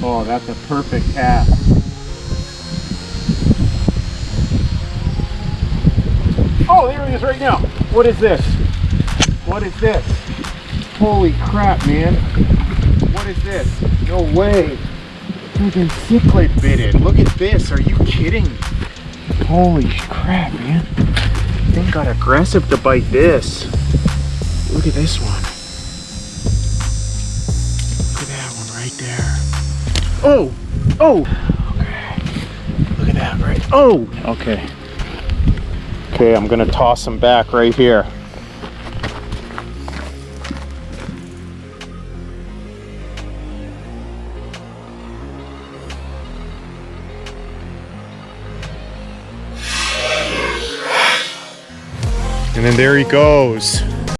Oh, that's a perfect cast. Oh, there he is right now. What is this? What is this? Holy crap, man. What is this? No way. Freaking cichlid bitted. Look at this. Are you kidding? Holy crap, man. Thing got aggressive to bite this. Look at this one. Look at that one right there. Oh! Oh! Okay. Look at that right. Oh! Okay. Okay, I'm gonna toss him back right here. And then there he goes.